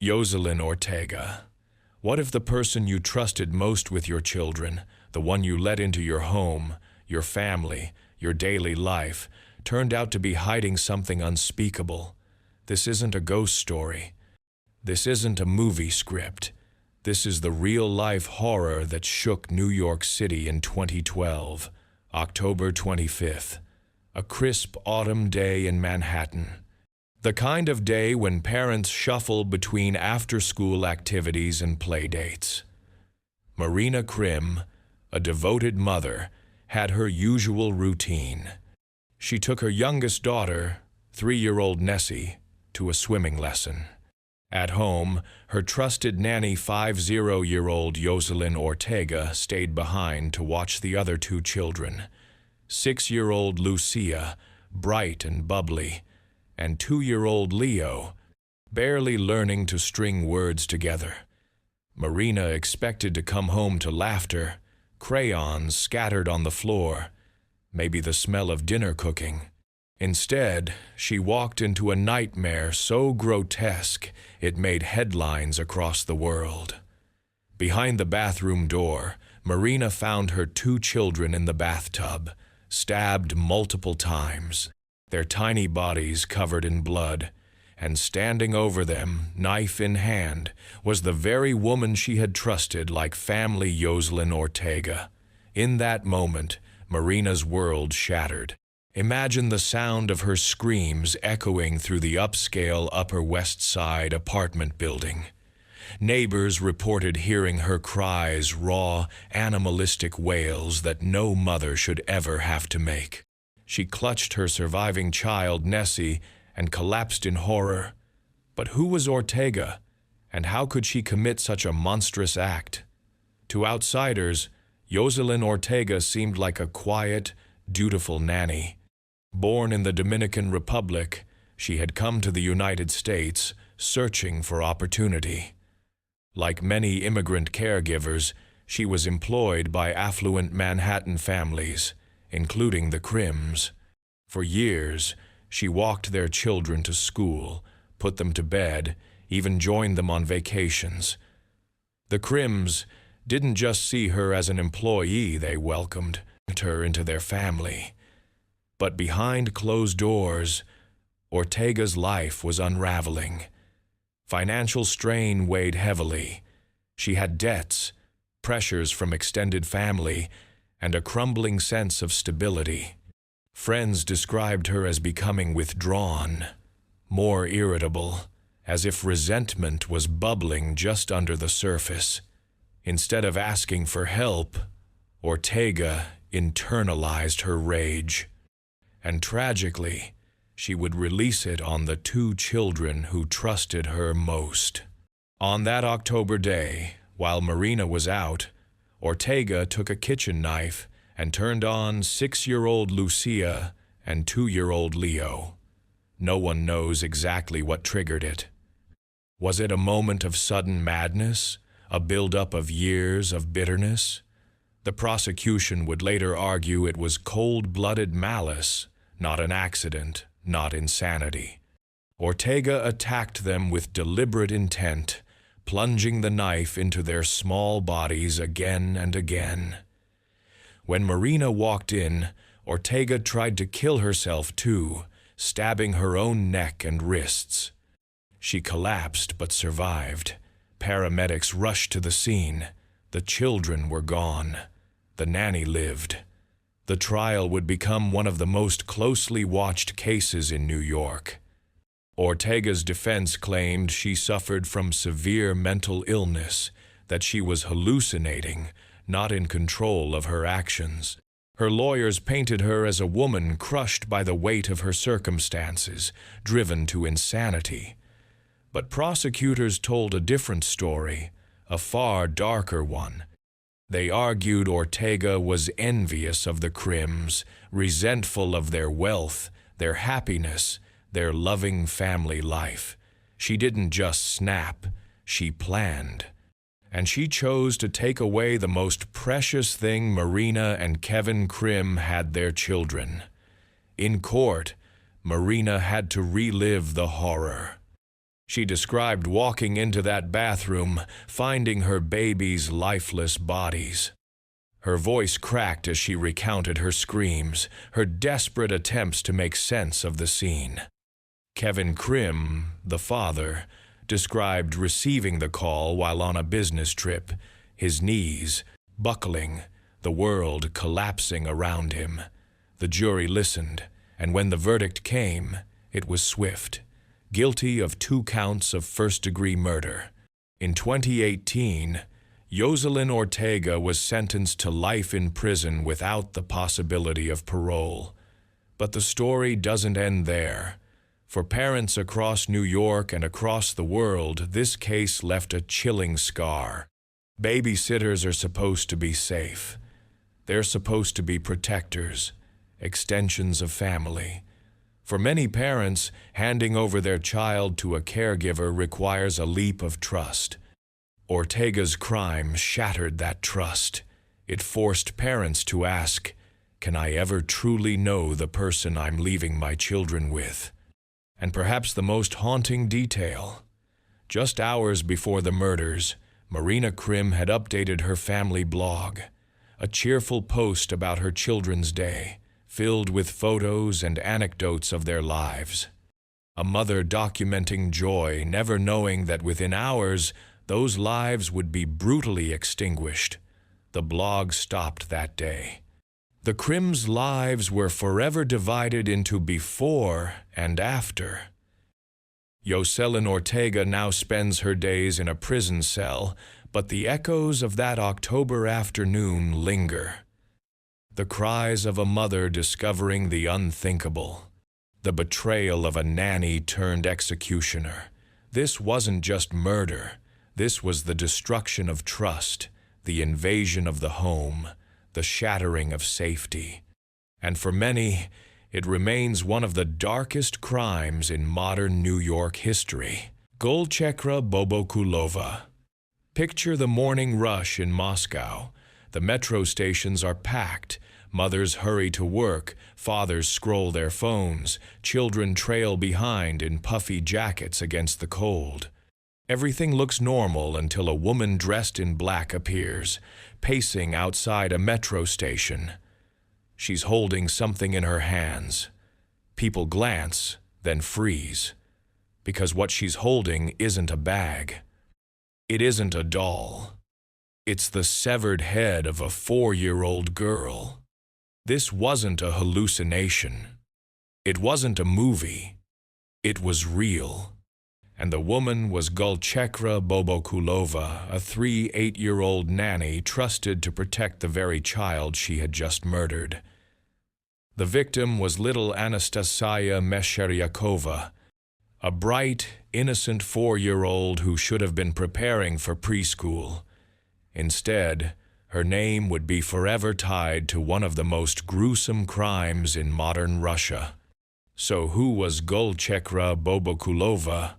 Jocelyn Ortega. What if the person you trusted most with your children, the one you let into your home, your family, your daily life, turned out to be hiding something unspeakable? This isn't a ghost story. This isn't a movie script. This is the real-life horror that shook New York City in 2012, October 25th, a crisp autumn day in Manhattan. The kind of day when parents shuffle between after-school activities and play dates. Marina Krim, a devoted mother, had her usual routine. She took her youngest daughter, 3-year-old Nessie, to a swimming lesson. At home, her trusted nanny 50-year-old Jocelyn Ortega stayed behind to watch the other 2 children, 6-year-old Lucia, bright and bubbly, and 2-year-old Leo, barely learning to string words together. Marina expected to come home to laughter, crayons scattered on the floor, maybe the smell of dinner cooking. Instead, she walked into a nightmare so grotesque it made headlines across the world. Behind the bathroom door, Marina found her 2 children in the bathtub, stabbed multiple times, their tiny bodies covered in blood, and standing over them, knife in hand, was the very woman she had trusted like family, Jocelyn Ortega. In that moment, Marina's world shattered. Imagine the sound of her screams echoing through the upscale Upper West Side apartment building. Neighbors reported hearing her cries, raw, animalistic wails that no mother should ever have to make. She clutched her surviving child, Nessie, and collapsed in horror. But who was Ortega, and how could she commit such a monstrous act? To outsiders, Jocelyn Ortega seemed like a quiet, dutiful nanny. Born in the Dominican Republic, she had come to the United States, searching for opportunity. Like many immigrant caregivers, she was employed by affluent Manhattan families, including the Krims. For years, she walked their children to school, put them to bed, even joined them on vacations. The Krims didn't just see her as an employee, they welcomed her into their family. But behind closed doors, Ortega's life was unraveling. Financial strain weighed heavily. She had debts, pressures from extended family, and a crumbling sense of stability. Friends described her as becoming withdrawn, more irritable, as if resentment was bubbling just under the surface. Instead of asking for help, Ortega internalized her rage. And tragically, she would release it on the 2 children who trusted her most. On that October day, while Marina was out, Ortega took a kitchen knife and turned on 6-year-old Lucia and 2-year-old Leo. No one knows exactly what triggered it. Was it a moment of sudden madness, a buildup of years of bitterness? The prosecution would later argue it was cold-blooded malice, not an accident, not insanity. Ortega attacked them with deliberate intent, plunging the knife into their small bodies again and again. When Marina walked in, Ortega tried to kill herself too, stabbing her own neck and wrists. She collapsed but survived. Paramedics rushed to the scene. The children were gone. The nanny lived. The trial would become one of the most closely watched cases in New York. Ortega's defense claimed she suffered from severe mental illness, that she was hallucinating, not in control of her actions. Her lawyers painted her as a woman crushed by the weight of her circumstances, driven to insanity. But prosecutors told a different story, a far darker one. They argued Ortega was envious of the Krims, resentful of their wealth, their happiness, their loving family life. She didn't just snap, she planned. And she chose to take away the most precious thing Marina and Kevin Krim had, their children. In court, Marina had to relive the horror. She described walking into that bathroom, finding her baby's lifeless bodies. Her voice cracked as she recounted her screams, her desperate attempts to make sense of the scene. Kevin Krim, the father, described receiving the call while on a business trip, his knees buckling, the world collapsing around him. The jury listened, and when the verdict came, it was swift. Guilty of 2 counts of first-degree murder. In 2018, Yoselin Ortega was sentenced to life in prison without the possibility of parole. But the story doesn't end there. For parents across New York and across the world, this case left a chilling scar. Babysitters are supposed to be safe. They're supposed to be protectors, extensions of family. For many parents, handing over their child to a caregiver requires a leap of trust. Ortega's crime shattered that trust. It forced parents to ask, "Can I ever truly know the person I'm leaving my children with?" And perhaps the most haunting detail, just hours before the murders, Marina Krim had updated her family blog, a cheerful post about her children's day, filled with photos and anecdotes of their lives. A mother documenting joy, never knowing that within hours, those lives would be brutally extinguished. The blog stopped that day. The Krims' lives were forever divided into before and after. Yoselin Ortega now spends her days in a prison cell, but the echoes of that October afternoon linger. The cries of a mother discovering the unthinkable. The betrayal of a nanny turned executioner. This wasn't just murder. This was the destruction of trust, the invasion of the home, the shattering of safety. And for many, it remains one of the darkest crimes in modern New York history. Golchekra Bobokulova. Picture the morning rush in Moscow. The metro stations are packed. Mothers hurry to work, fathers scroll their phones, children trail behind in puffy jackets against the cold. Everything looks normal until a woman dressed in black appears, pacing outside a metro station. She's holding something in her hands. People glance, then freeze, because what she's holding isn't a bag. It isn't a doll. It's the severed head of a 4-year-old girl. This wasn't a hallucination. It wasn't a movie. It was real. And the woman was Golchekra Bobokulova, a 8-year-old nanny trusted to protect the very child she had just murdered. The victim was little Anastasia Mesheryakova, a bright, innocent 4-year-old who should have been preparing for preschool. Instead, her name would be forever tied to one of the most gruesome crimes in modern Russia. So who was Golchekra Bobokulova?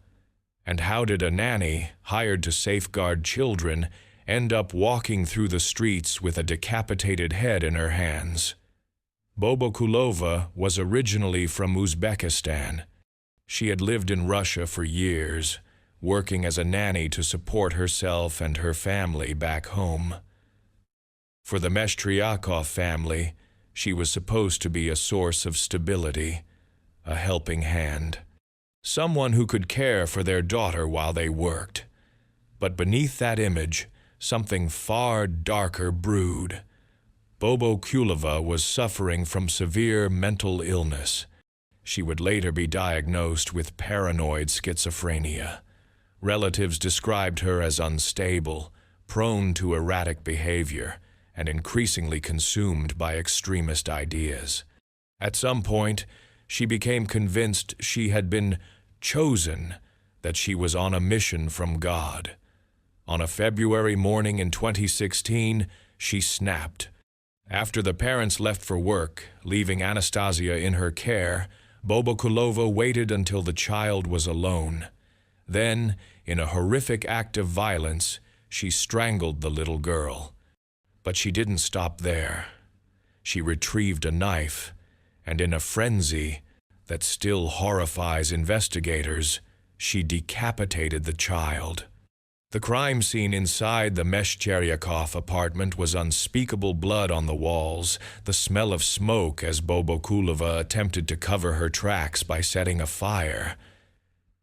And how did a nanny, hired to safeguard children, end up walking through the streets with a decapitated head in her hands? Bobokulova was originally from Uzbekistan. She had lived in Russia for years, working as a nanny to support herself and her family back home. For the Meshtriakov family, she was supposed to be a source of stability, a helping hand, someone who could care for their daughter while they worked. But beneath that image, something far darker brewed. Bobokulova was suffering from severe mental illness. She would later be diagnosed with paranoid schizophrenia. Relatives described her as unstable, prone to erratic behavior, and increasingly consumed by extremist ideas. At some point, she became convinced she had been chosen, that she was on a mission from God. On a February morning in 2016, she snapped. After the parents left for work, leaving Anastasia in her care, Bobokulova waited until the child was alone. Then, in a horrific act of violence, she strangled the little girl. But she didn't stop there. She retrieved a knife, and in a frenzy that still horrifies investigators, she decapitated the child. The crime scene inside the Meshcheryakov apartment was unspeakable blood on the walls, the smell of smoke as Bobokulova attempted to cover her tracks by setting a fire.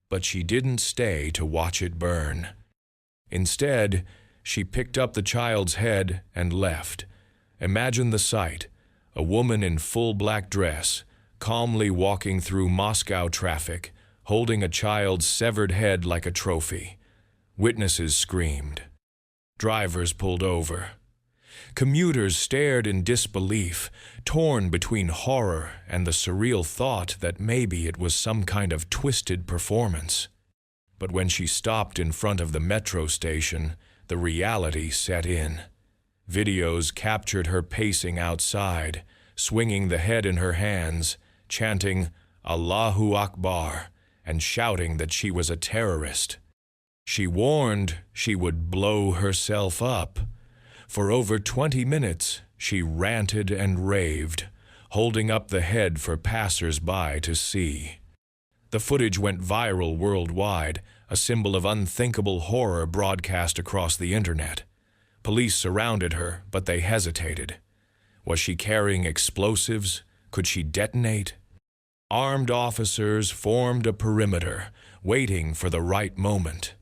But she didn't stay to watch it burn. Instead, she picked up the child's head and left. Imagine the sight: a woman in full black dress, calmly walking through Moscow traffic, holding a child's severed head like a trophy. Witnesses screamed. Drivers pulled over. Commuters stared in disbelief, torn between horror and the surreal thought that maybe it was some kind of twisted performance. But when she stopped in front of the metro station, the reality set in. Videos captured her pacing outside, swinging the head in her hands, chanting "Allahu Akbar" and shouting that she was a terrorist. She warned she would blow herself up. For over 20 minutes, she ranted and raved, holding up the head for passers-by to see. The footage went viral worldwide, a symbol of unthinkable horror broadcast across the internet. Police surrounded her, but they hesitated. Was she carrying explosives? Could she detonate? Armed officers formed a perimeter, waiting for the right moment.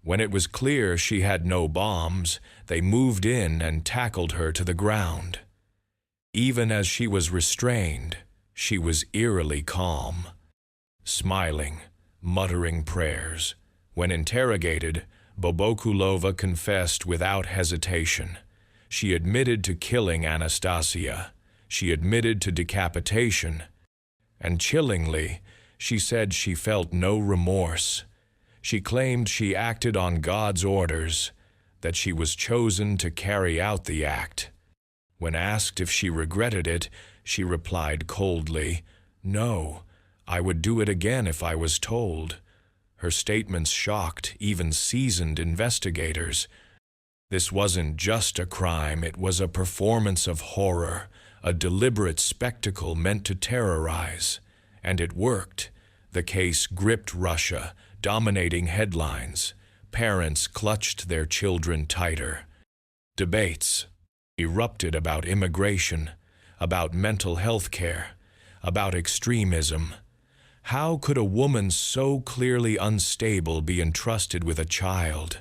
When it was clear she had no bombs, they moved in and tackled her to the ground. Even as she was restrained, she was eerily calm, smiling, muttering prayers. When interrogated, Bobokulova confessed without hesitation. She admitted to killing Anastasia. She admitted to decapitation. And chillingly, she said she felt no remorse. She claimed she acted on God's orders, that she was chosen to carry out the act. When asked if she regretted it, she replied coldly, "No, I would do it again if I was told." Her statements shocked even seasoned investigators. This wasn't just a crime, it was a performance of horror, a deliberate spectacle meant to terrorize. And it worked. The case gripped Russia, dominating headlines. Parents clutched their children tighter. Debates erupted about immigration, about mental health care, about extremism. How could a woman so clearly unstable be entrusted with a child?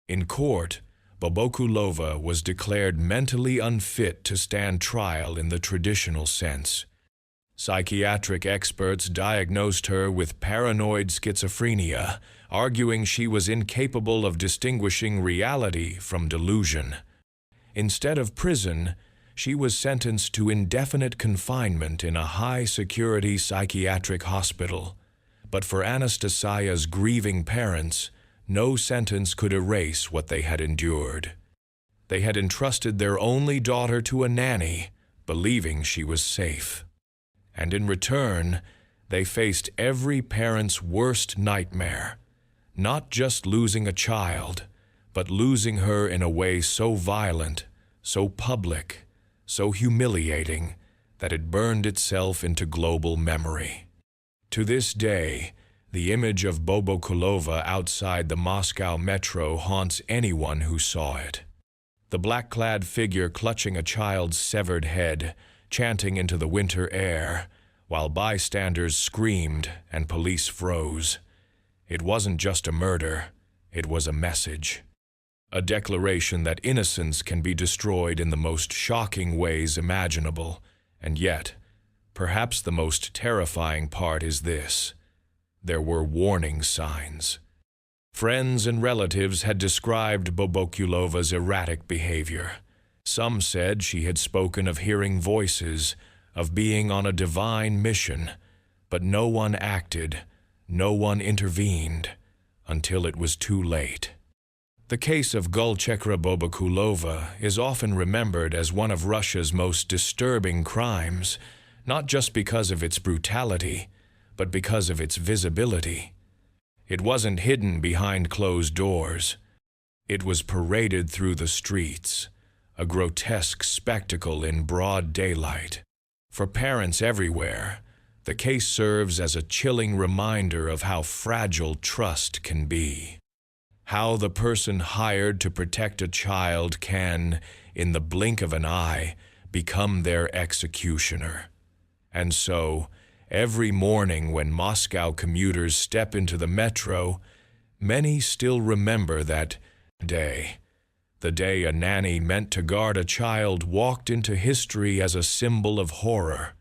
In court, Bobokulova was declared mentally unfit to stand trial in the traditional sense. Psychiatric experts diagnosed her with paranoid schizophrenia, arguing she was incapable of distinguishing reality from delusion. Instead of prison, she was sentenced to indefinite confinement in a high-security psychiatric hospital. But for Anastasia's grieving parents, no sentence could erase what they had endured. They had entrusted their only daughter to a nanny, believing she was safe. And in return, they faced every parent's worst nightmare, not just losing a child, but losing her in a way so violent, so public, so humiliating, that it burned itself into global memory. To this day, the image of Bobokulova outside the Moscow metro haunts anyone who saw it. The black-clad figure clutching a child's severed head, chanting into the winter air, while bystanders screamed and police froze. It wasn't just a murder, it was a message. A declaration that innocence can be destroyed in the most shocking ways imaginable, and yet, perhaps the most terrifying part is this: there were warning signs. Friends and relatives had described Bobokulova's erratic behavior. Some said she had spoken of hearing voices, of being on a divine mission, but no one acted, no one intervened, until it was too late. The case of Gulchekra Bobokulova is often remembered as one of Russia's most disturbing crimes, not just because of its brutality, but because of its visibility. It wasn't hidden behind closed doors. It was paraded through the streets, a grotesque spectacle in broad daylight. For parents everywhere, The case serves as a chilling reminder of how fragile trust can be. How the person hired to protect a child can, in the blink of an eye, become their executioner. And so, every morning when Moscow commuters step into the metro, many still remember that day. The day a nanny meant to guard a child walked into history as a symbol of horror.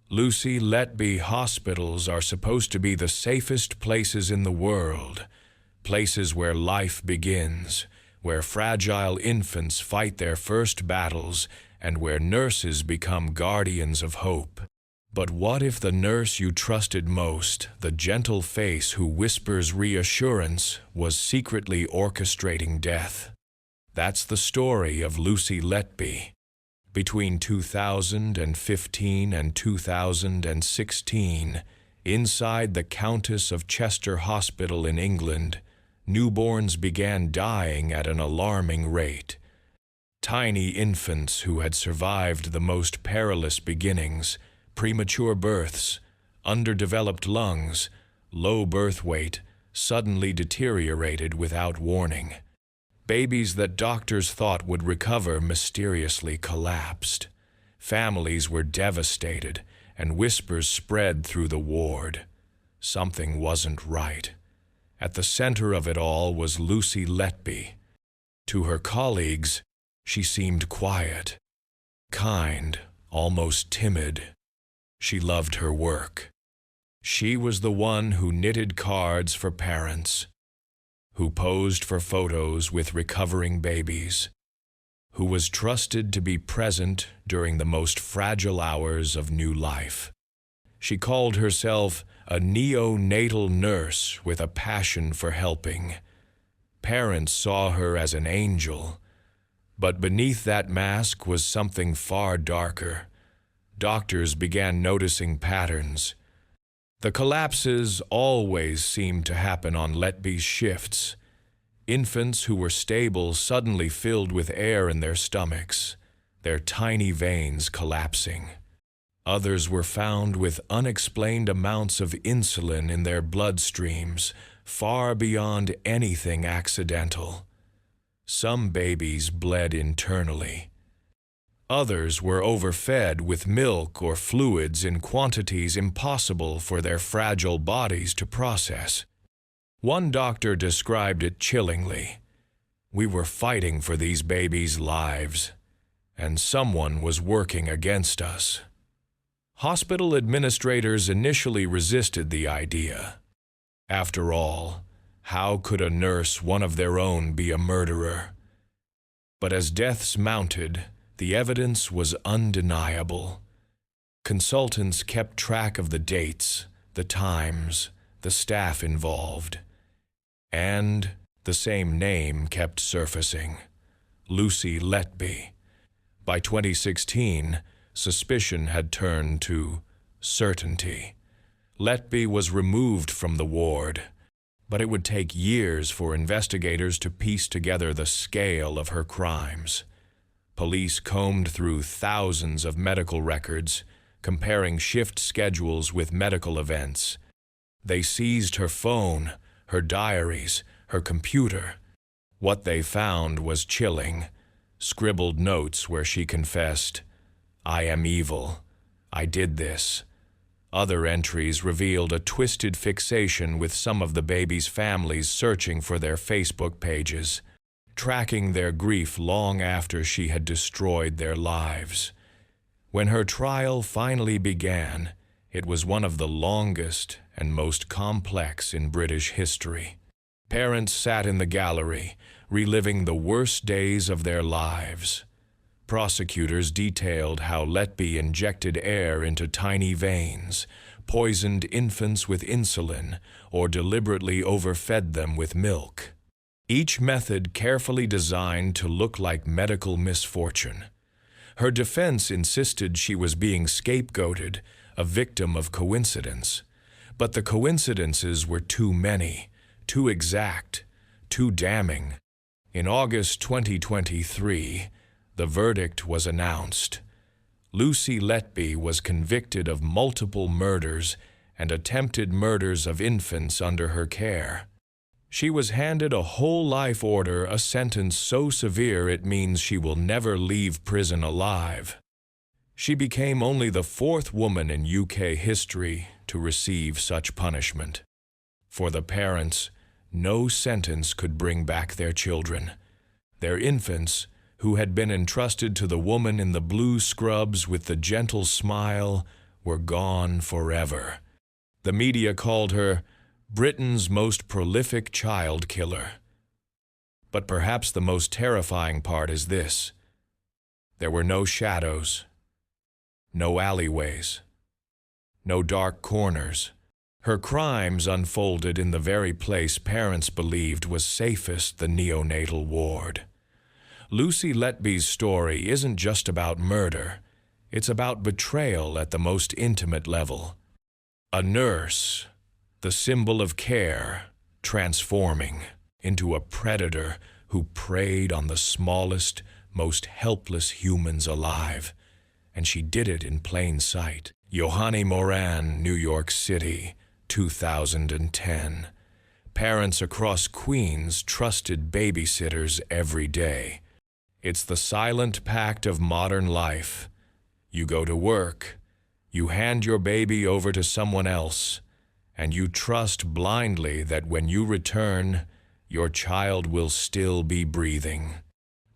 Lucy Letby hospitals are supposed to be the safest places in the world, places where life begins, where fragile infants fight their first battles, and where nurses become guardians of hope. But what if the nurse you trusted most, the gentle face who whispers reassurance, was secretly orchestrating death? That's the story of Lucy Letby. Between 2015 and 2016, inside the Countess of Chester Hospital in England, newborns began dying at an alarming rate. Tiny infants who had survived the most perilous beginnings, premature births, underdeveloped lungs, low birth weight, suddenly deteriorated without warning. Babies that doctors thought would recover mysteriously collapsed. Families were devastated, and whispers spread through the ward. Something wasn't right. At the center of it all was Lucy Letby. To her colleagues, she seemed quiet, kind, almost timid. She loved her work. She was the one who knitted cards for parents, who posed for photos with recovering babies, who was trusted to be present during the most fragile hours of new life. She called herself a neonatal nurse with a passion for helping. Parents saw her as an angel, but beneath that mask was something far darker. Doctors began noticing patterns. The collapses always seemed to happen on Letby's shifts. Infants who were stable suddenly filled with air in their stomachs, their tiny veins collapsing. Others were found with unexplained amounts of insulin in their bloodstreams, far beyond anything accidental. Some babies bled internally. Others were overfed with milk or fluids in quantities impossible for their fragile bodies to process. One doctor described it chillingly. We were fighting for these babies' lives, and someone was working against us. Hospital administrators initially resisted the idea. After all, how could a nurse, one of their own, be a murderer? But as deaths mounted, the evidence was undeniable. Consultants kept track of the dates, the times, the staff involved. And the same name kept surfacing: Lucy Letby. By 2016, suspicion had turned to certainty. Letby was removed from the ward, but it would take years for investigators to piece together the scale of her crimes. Police combed through thousands of medical records, comparing shift schedules with medical events. They seized her phone, her diaries, her computer. What they found was chilling. Scribbled notes where she confessed, "I am evil. I did this." Other entries revealed a twisted fixation with some of the babies' families searching for their Facebook pages, tracking their grief long after she had destroyed their lives. When her trial finally began, it was one of the longest and most complex in British history. Parents sat in the gallery, reliving the worst days of their lives. Prosecutors detailed how Letby injected air into tiny veins, poisoned infants with insulin, or deliberately overfed them with milk. Each method carefully designed to look like medical misfortune. Her defense insisted she was being scapegoated, a victim of coincidence. But the coincidences were too many, too exact, too damning. In August 2023, the verdict was announced. Lucy Letby was convicted of multiple murders and attempted murders of infants under her care. She was handed a whole life order, a sentence so severe it means she will never leave prison alive. She became only the fourth woman in UK history to receive such punishment. For the parents, no sentence could bring back their children. Their infants, who had been entrusted to the woman in the blue scrubs with the gentle smile, were gone forever. The media called her Britain's most prolific child killer. But perhaps the most terrifying part is this: there were no shadows, no alleyways, no dark corners. Her crimes unfolded in the very place parents believed was safest, the neonatal ward. Lucy Letby's story isn't just about murder, it's about betrayal at the most intimate level. A nurse, the symbol of care, transforming into a predator who preyed on the smallest, most helpless humans alive. And she did it in plain sight. Yohani Moran, New York City, 2010. Parents across Queens trusted babysitters every day. It's the silent pact of modern life. You go to work, you hand your baby over to someone else, and you trust blindly that when you return, your child will still be breathing.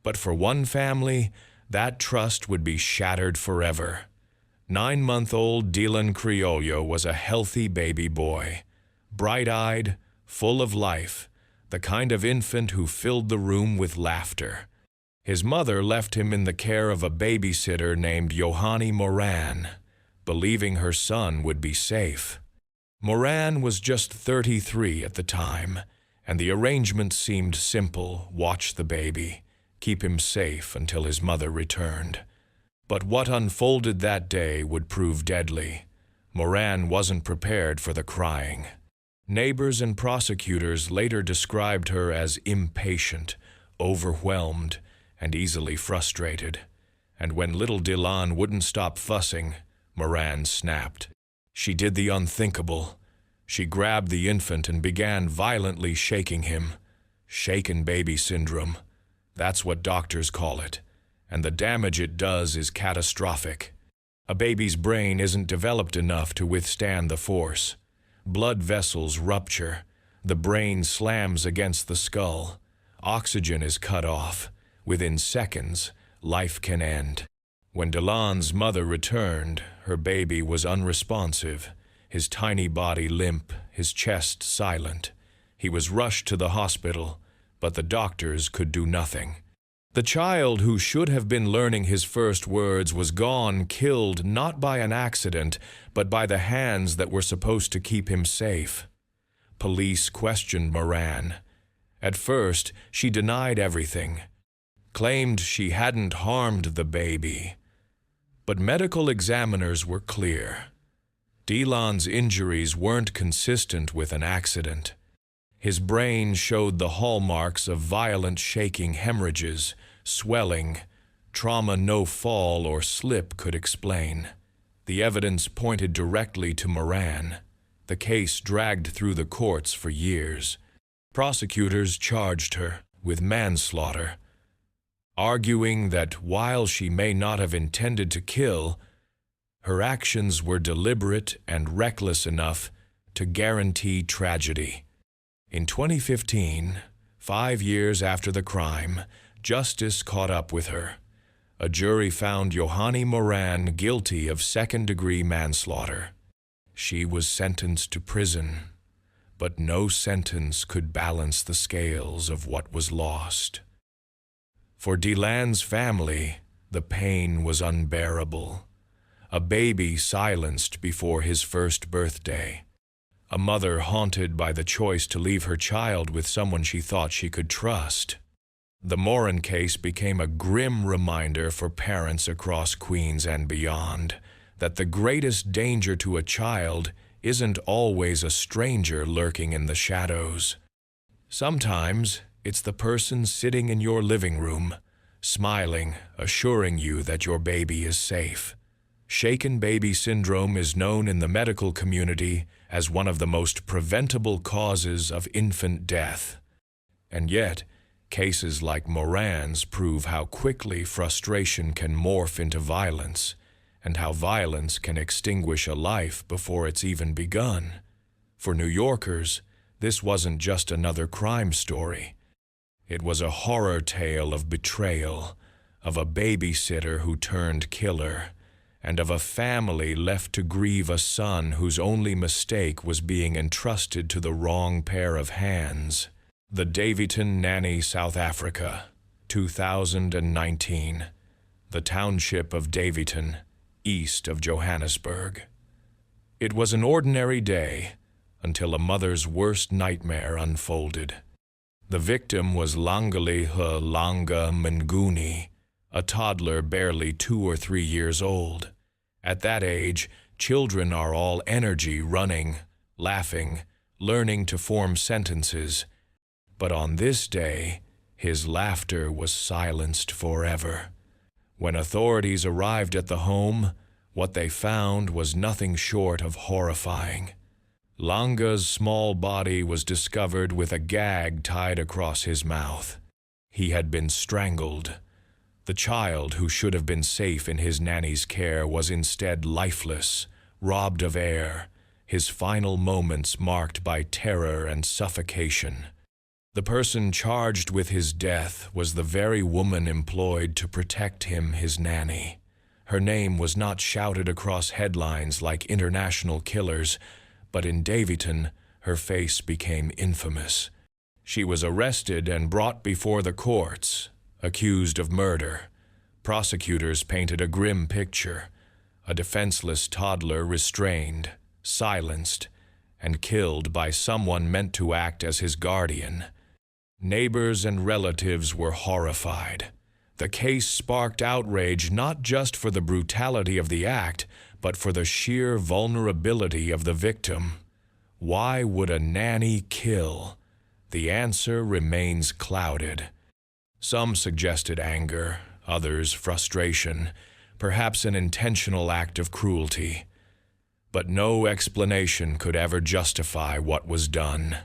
But for one family, that trust would be shattered forever. 9-month-old Dylan Criollo was a healthy baby boy, bright-eyed, full of life, the kind of infant who filled the room with laughter. His mother left him in the care of a babysitter named Yohani Moran, believing her son would be safe. Moran was just 33 at the time, and the arrangement seemed simple: watch the baby, keep him safe until his mother returned. But what unfolded that day would prove deadly. Moran wasn't prepared for the crying. Neighbors and prosecutors later described her as impatient, overwhelmed, and easily frustrated. And when little Dylan wouldn't stop fussing, Moran snapped. She did the unthinkable. She grabbed the infant and began violently shaking him. Shaken baby syndrome. That's what doctors call it. And the damage it does is catastrophic. A baby's brain isn't developed enough to withstand the force. Blood vessels rupture. The brain slams against the skull. Oxygen is cut off. Within seconds, life can end. When Dylan's mother returned, her baby was unresponsive, his tiny body limp, his chest silent. He was rushed to the hospital, but the doctors could do nothing. The child who should have been learning his first words was gone, killed not by an accident, but by the hands that were supposed to keep him safe. Police questioned Moran. At first, she denied everything, claimed she hadn't harmed the baby. But medical examiners were clear. Dylan's injuries weren't consistent with an accident. His brain showed the hallmarks of violent shaking, hemorrhages, swelling, trauma no fall or slip could explain. The evidence pointed directly to Moran. The case dragged through the courts for years. Prosecutors charged her with manslaughter, arguing that while she may not have intended to kill, her actions were deliberate and reckless enough to guarantee tragedy. In 2015, 5 years after the crime, justice caught up with her. A jury found Yohani Moran guilty of second-degree manslaughter. She was sentenced to prison, but no sentence could balance the scales of what was lost. For Dylan's family, the pain was unbearable. A baby silenced before his first birthday. A mother haunted by the choice to leave her child with someone she thought she could trust. The Moran case became a grim reminder for parents across Queens and beyond that the greatest danger to a child isn't always a stranger lurking in the shadows. Sometimes it's the person sitting in your living room, smiling, assuring you that your baby is safe. Shaken baby syndrome is known in the medical community as one of the most preventable causes of infant death. And yet, cases like Moran's prove how quickly frustration can morph into violence, and how violence can extinguish a life before it's even begun. For New Yorkers, this wasn't just another crime story. It was a horror tale of betrayal, of a babysitter who turned killer, and of a family left to grieve a son whose only mistake was being entrusted to the wrong pair of hands. The Davyton Nanny, South Africa, 2019. The township of Davyton, east of Johannesburg. It was an ordinary day until a mother's worst nightmare unfolded. The victim was Langaliha Langa Mnguni, a toddler barely 2 or 3 years old. At that age, children are all energy, running, laughing, learning to form sentences. But on this day, his laughter was silenced forever. When authorities arrived at the home, what they found was nothing short of horrifying. Langa's small body was discovered with a gag tied across his mouth. He had been strangled. The child, who should have been safe in his nanny's care, was instead lifeless, robbed of air, his final moments marked by terror and suffocation. The person charged with his death was the very woman employed to protect him, his nanny. Her name was not shouted across headlines like international killers, but in Davyton, her face became infamous. She was arrested and brought before the courts, accused of murder. Prosecutors painted a grim picture: a defenseless toddler restrained, silenced, and killed by someone meant to act as his guardian. Neighbors and relatives were horrified. The case sparked outrage not just for the brutality of the act, but for the sheer vulnerability of the victim. Why would a nanny kill? The answer remains clouded. Some suggested anger, others frustration, perhaps an intentional act of cruelty. But no explanation could ever justify what was done.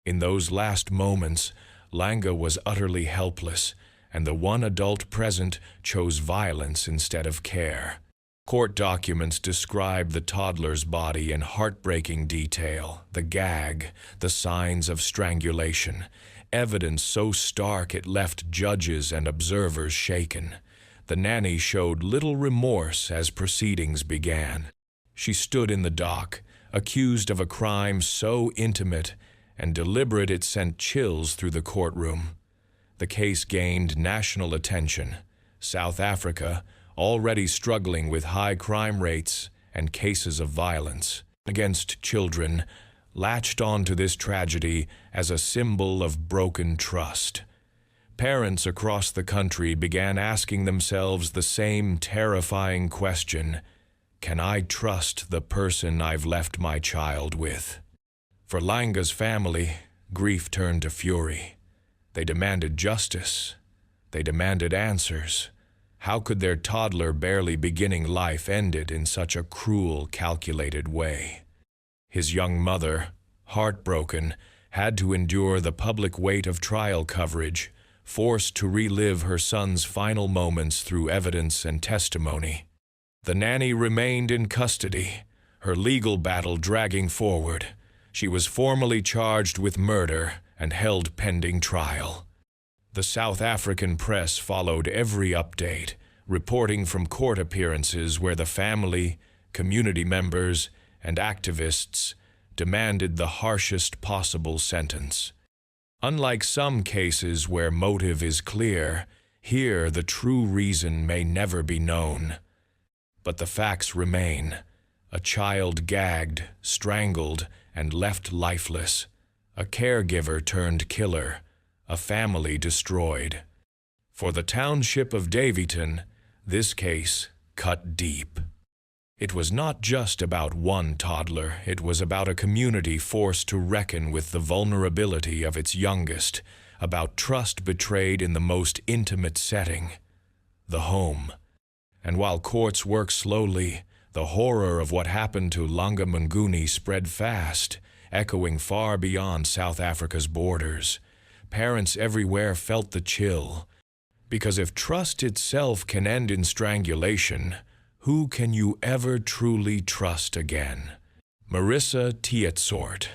In those last moments, Langa was utterly helpless, and the one adult present chose violence instead of care. Court documents describe the toddler's body in heartbreaking detail: the gag, the signs of strangulation, evidence so stark it left judges and observers shaken. The nanny showed little remorse as proceedings began. She stood in the dock, accused of a crime so intimate and deliberate it sent chills through the courtroom. The case gained national attention. South Africa, already struggling with high crime rates and cases of violence against children, latched onto this tragedy as a symbol of broken trust. Parents across the country began asking themselves the same terrifying question: can I trust the person I've left my child with? For Langa's family, grief turned to fury. They demanded justice. They demanded answers. How could their toddler barely beginning life ended in such a cruel, calculated way? His young mother, heartbroken, had to endure the public weight of trial coverage, forced to relive her son's final moments through evidence and testimony. The nanny remained in custody, her legal battle dragging forward. She was formally charged with murder and held pending trial. The South African press followed every update, reporting from court appearances where the family, community members, and activists demanded the harshest possible sentence. Unlike some cases where motive is clear, here the true reason may never be known. But the facts remain: a child gagged, strangled, and left lifeless, a caregiver turned killer, a family destroyed. For the township of Davyton, this case cut deep. It was not just about one toddler, it was about a community forced to reckon with the vulnerability of its youngest, about trust betrayed in the most intimate setting, the home. And while courts work slowly, the horror of what happened to Langamunguni spread fast, echoing far beyond South Africa's borders. Parents everywhere felt the chill. Because if trust itself can end in strangulation, who can you ever truly trust again? Marissa Tietsort.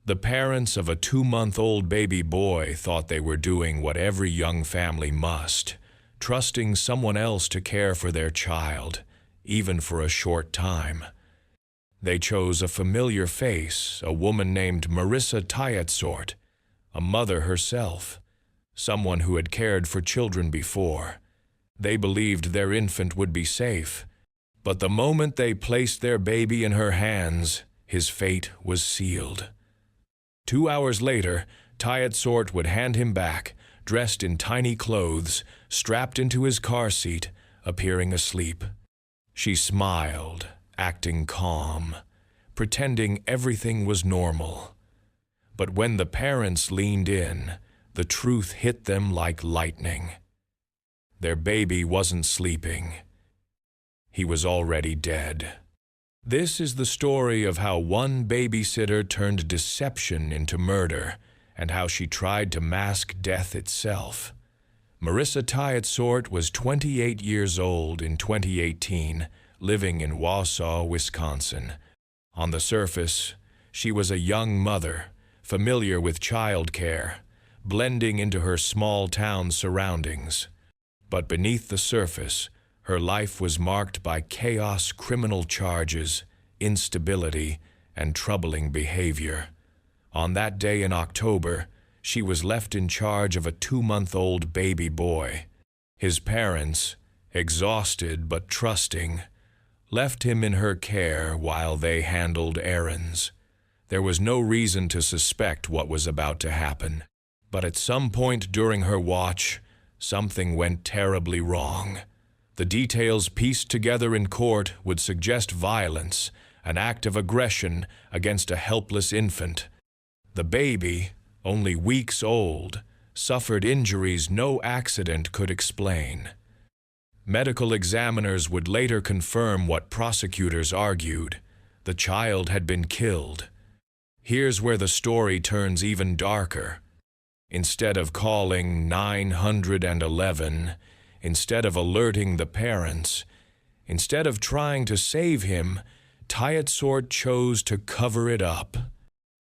The parents of a 2-month-old baby boy thought they were doing what every young family must, trusting someone else to care for their child, even for a short time. They chose a familiar face, a woman named Marissa Tietsort, a mother herself, someone who had cared for children before. They believed their infant would be safe, but the moment they placed their baby in her hands, his fate was sealed. 2 hours later, Tietsort would hand him back, dressed in tiny clothes, strapped into his car seat, appearing asleep. She smiled, acting calm, pretending everything was normal. But when the parents leaned in, the truth hit them like lightning. Their baby wasn't sleeping. He was already dead. This is the story of how one babysitter turned deception into murder, and how she tried to mask death itself. Marissa Tietsort was 28 years old in 2018, living in Wausau, Wisconsin. On the surface, she was a young mother, familiar with child care, blending into her small-town surroundings. But beneath the surface, her life was marked by chaos, criminal charges, instability, and troubling behavior. On that day in October, she was left in charge of a 2-month-old baby boy. His parents, exhausted but trusting, left him in her care while they handled errands. There was no reason to suspect what was about to happen. But at some point during her watch, something went terribly wrong. The details pieced together in court would suggest violence, an act of aggression against a helpless infant. The baby, only weeks old, suffered injuries no accident could explain. Medical examiners would later confirm what prosecutors argued. The child had been killed. Here's where the story turns even darker. Instead of calling 911, instead of alerting the parents, instead of trying to save him, Tietsort chose to cover it up.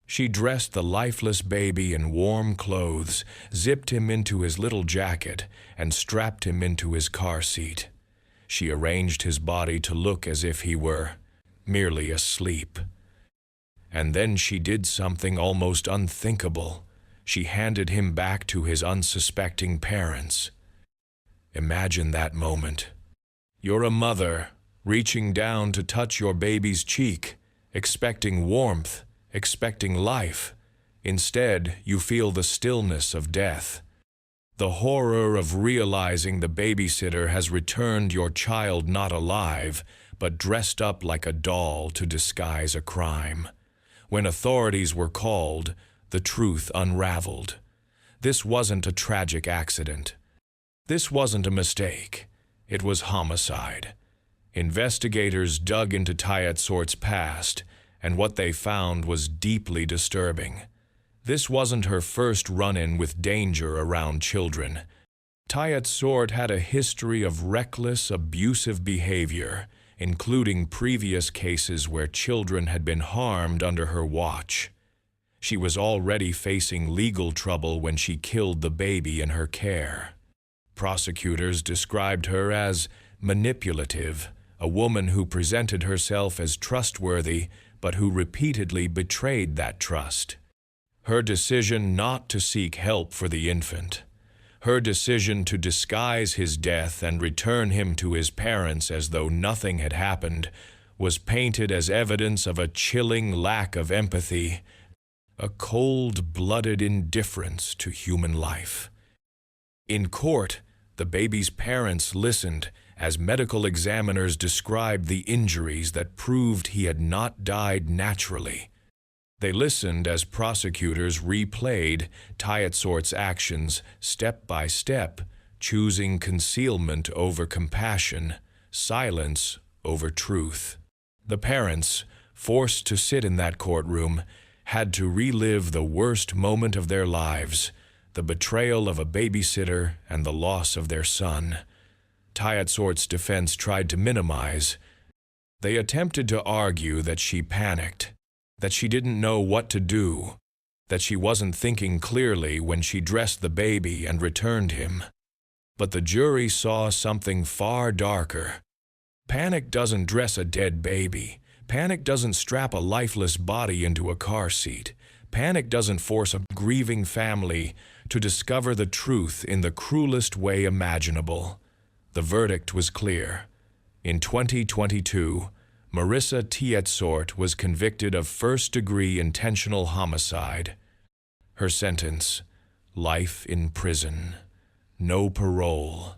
She dressed the lifeless baby in warm clothes, zipped him into his little jacket, and strapped him into his car seat. She arranged his body to look as if he were merely asleep. And then she did something almost unthinkable. She handed him back to his unsuspecting parents. Imagine that moment. You're a mother, reaching down to touch your baby's cheek, expecting warmth, expecting life. Instead, you feel the stillness of death. The horror of realizing the babysitter has returned your child not alive, but dressed up like a doll to disguise a crime. When authorities were called, the truth unraveled. This wasn't a tragic accident. This wasn't a mistake. It was homicide. Investigators dug into Tietsort's past, and what they found was deeply disturbing. This wasn't her first run-in with danger around children. Tietsort had a history of reckless, abusive behavior, including previous cases where children had been harmed under her watch. She was already facing legal trouble when she killed the baby in her care. Prosecutors described her as manipulative, a woman who presented herself as trustworthy but who repeatedly betrayed that trust. Her decision not to seek help for the infant, her decision to disguise his death and return him to his parents as though nothing had happened, was painted as evidence of a chilling lack of empathy, a cold-blooded indifference to human life. In court, the baby's parents listened as medical examiners described the injuries that proved he had not died naturally. They listened as prosecutors replayed Tietsort's actions step by step, choosing concealment over compassion, silence over truth. The parents, forced to sit in that courtroom, had to relive the worst moment of their lives, the betrayal of a babysitter and the loss of their son. Tyatsort's defense tried to minimize. They attempted to argue that she panicked, that she didn't know what to do, that she wasn't thinking clearly when she dressed the baby and returned him. But the jury saw something far darker. Panic doesn't dress a dead baby. Panic doesn't strap a lifeless body into a car seat. Panic doesn't force a grieving family to discover the truth in the cruelest way imaginable. The verdict was clear. In 2022, Marissa Tyetsort was convicted of first-degree intentional homicide. Her sentence, life in prison. No parole.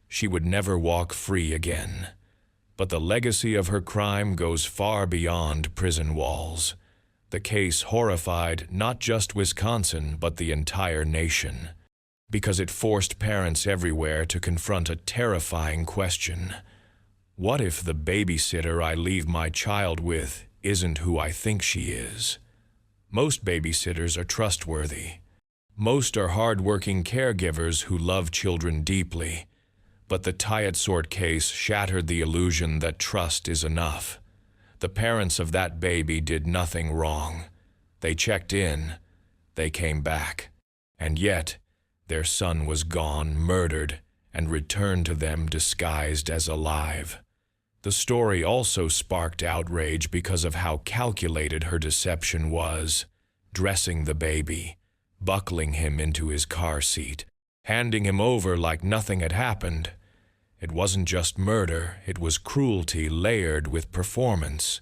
She would never walk free again. But the legacy of her crime goes far beyond prison walls. The case horrified not just Wisconsin, but the entire nation, because it forced parents everywhere to confront a terrifying question. What if the babysitter I leave my child with isn't who I think she is? Most babysitters are trustworthy. Most are hard-working caregivers who love children deeply. But the Tyetsort case shattered the illusion that trust is enough. The parents of that baby did nothing wrong. They checked in. They came back. And yet, their son was gone, murdered, and returned to them disguised as alive. The story also sparked outrage because of how calculated her deception was, dressing the baby, buckling him into his car seat, handing him over like nothing had happened. It wasn't just murder, it was cruelty layered with performance.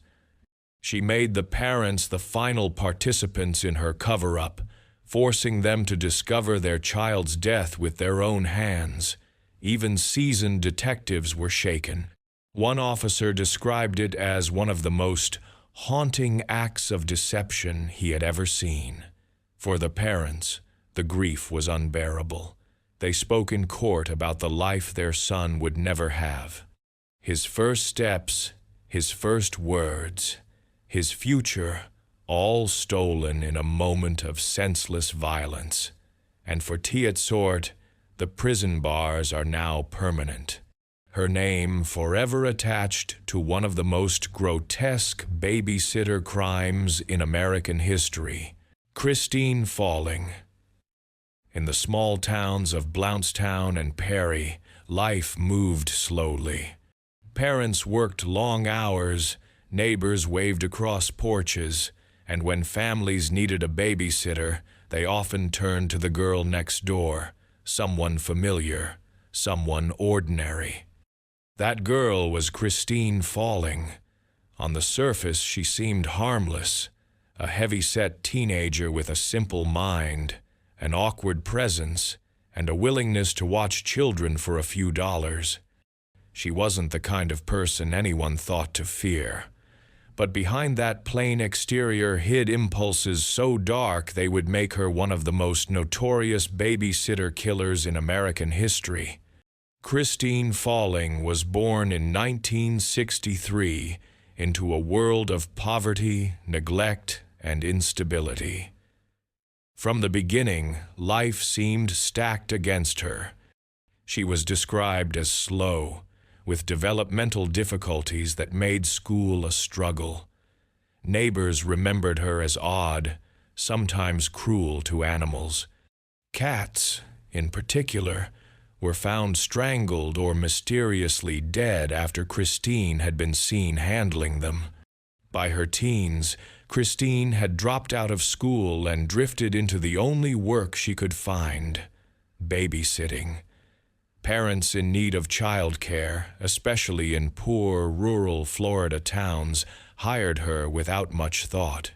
She made the parents the final participants in her cover-up, forcing them to discover their child's death with their own hands. Even seasoned detectives were shaken. One officer described it as one of the most haunting acts of deception he had ever seen. For the parents, the grief was unbearable. They spoke in court about the life their son would never have. His first steps, his first words, his future, all stolen in a moment of senseless violence. And for Tyetsort, the prison bars are now permanent. Her name forever attached to one of the most grotesque babysitter crimes in American history. Christine Falling. In the small towns of Blountstown and Perry, life moved slowly. Parents worked long hours, neighbors waved across porches, and when families needed a babysitter, they often turned to the girl next door, someone familiar, someone ordinary. That girl was Christine Falling. On the surface, she seemed harmless, a heavy-set teenager with a simple mind, an awkward presence, and a willingness to watch children for a few dollars. She wasn't the kind of person anyone thought to fear. But behind that plain exterior hid impulses so dark they would make her one of the most notorious babysitter killers in American history. Christine Falling was born in 1963 into a world of poverty, neglect, and instability. From the beginning, life seemed stacked against her. She was described as slow, with developmental difficulties that made school a struggle. Neighbors remembered her as odd, sometimes cruel to animals. Cats, in particular, were found strangled or mysteriously dead after Christine had been seen handling them. By her teens, Christine had dropped out of school and drifted into the only work she could find: babysitting. Parents in need of childcare, especially in poor, rural Florida towns, hired her without much thought.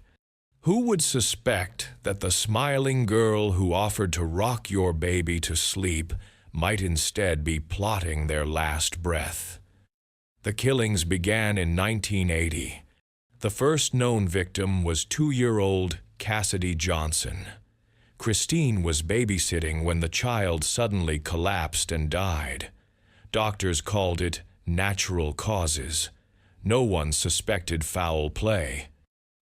Who would suspect that the smiling girl who offered to rock your baby to sleep might instead be plotting their last breath? The killings began in 1980. The first known victim was 2-year-old Cassidy Johnson. Christine was babysitting when the child suddenly collapsed and died. Doctors called it natural causes. No one suspected foul play.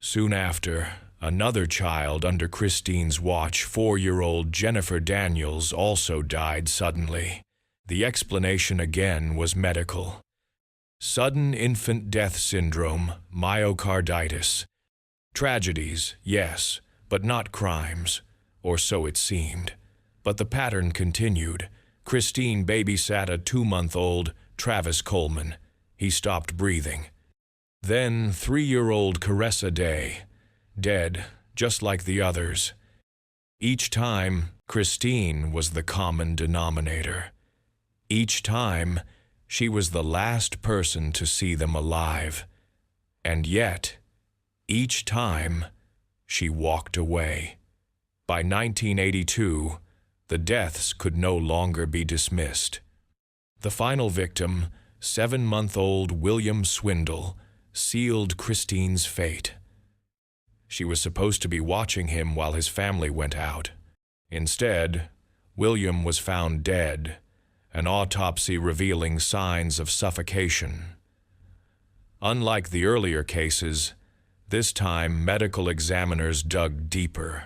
Soon after, another child under Christine's watch, 4-year-old Jennifer Daniels, also died suddenly. The explanation again was medical. Sudden infant death syndrome, myocarditis. Tragedies, yes, but not crimes, or so it seemed. But the pattern continued. Christine babysat a 2-month-old Travis Coleman. He stopped breathing. Then 3-year-old Caressa Day, dead, just like the others. Each time, Christine was the common denominator. Each time, she was the last person to see them alive. And yet, each time, she walked away. By 1982, the deaths could no longer be dismissed. The final victim, 7-month-old William Swindle, sealed Christine's fate. She was supposed to be watching him while his family went out. Instead, William was found dead, an autopsy revealing signs of suffocation. Unlike the earlier cases, this time medical examiners dug deeper.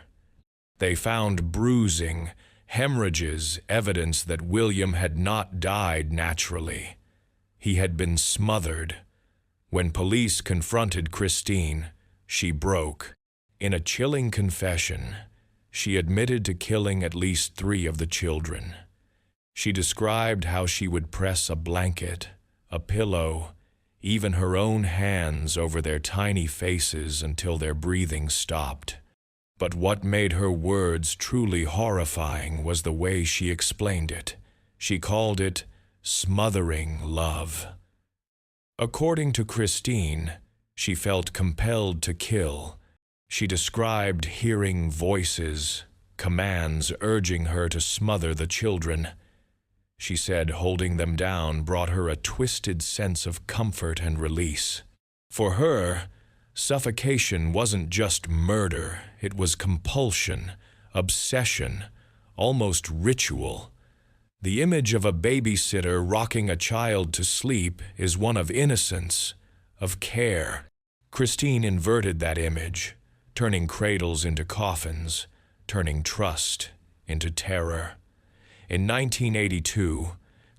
They found bruising, hemorrhages, evidence that William had not died naturally. He had been smothered. When police confronted Christine, she broke. In a chilling confession, she admitted to killing at least 3 of the children. She described how she would press a blanket, a pillow, even her own hands over their tiny faces until their breathing stopped. But what made her words truly horrifying was the way she explained it. She called it smothering love. According to Christine, she felt compelled to kill. She described hearing voices, commands urging her to smother the children. She said holding them down brought her a twisted sense of comfort and release. For her, suffocation wasn't just murder, it was compulsion, obsession, almost ritual. The image of a babysitter rocking a child to sleep is one of innocence, of care. Christine inverted that image, turning cradles into coffins, turning trust into terror. In 1982,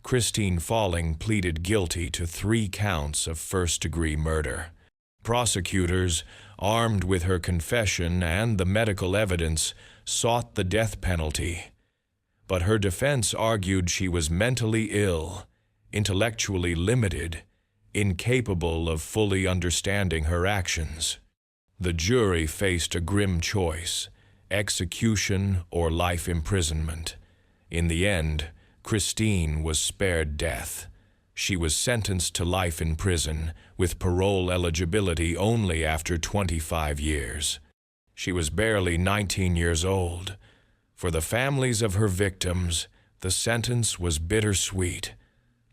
Christine Falling pleaded guilty to 3 counts of first-degree murder. Prosecutors, armed with her confession and the medical evidence, sought the death penalty. But her defense argued she was mentally ill, intellectually limited, incapable of fully understanding her actions. The jury faced a grim choice: execution or life imprisonment. In the end, Christine was spared death. She was sentenced to life in prison, with parole eligibility only after 25 years. She was barely 19 years old. For the families of her victims, the sentence was bittersweet.